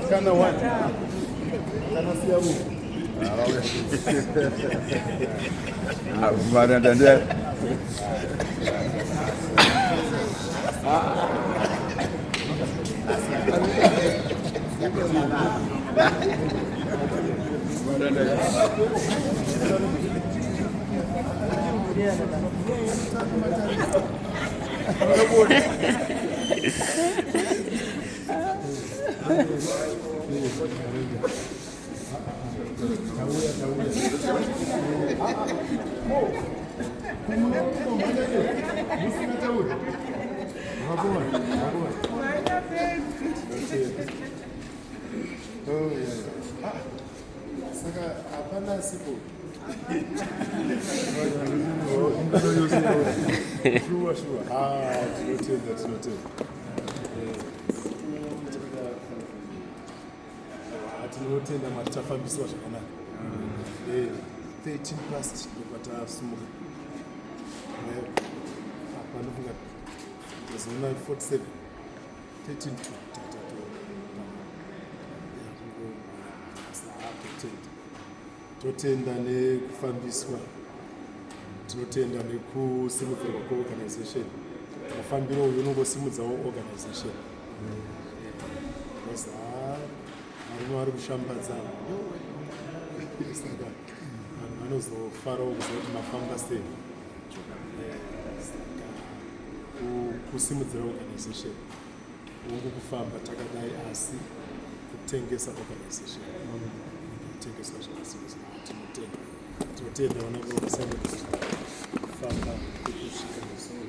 Kana one. Kana siabu. Mana dan Sure. Tinotenda mati tafambiswa zvakanaka 13 past kwatasumuka apa ndofunga tazona 47 13 totenda nekufambiswa, tinotenda nekusimudzirwa kweorganization. Mufambiro uyu unongosimudzao organization. Varume vari kushambadza saka vanhu vanozofarawo kuziva kuti mafamba sei. Kusimudzira organization uku kufamba takadai, asi kutengesa organization kutengesa zvakasiyana. Tinotenda vanenge kufamba kusvika nesuwo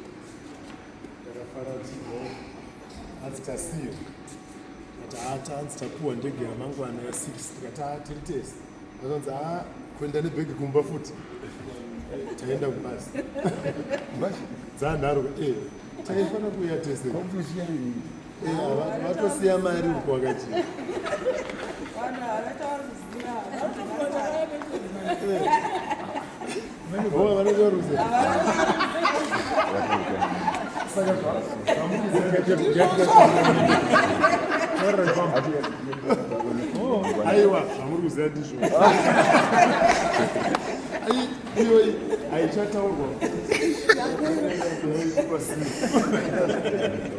takafaradzirwa hadzitasiyo hanzi tapuwa ndege yamangwana ya 6 tikati tiri tese akanzi kuenda nebhegi kumba futi taenda kubasi dzanharo taifana kuuya tese vatosiya mari uko wakati vanotaruza aiwa zvamuri kuziva ndizvo iyo haichataurwa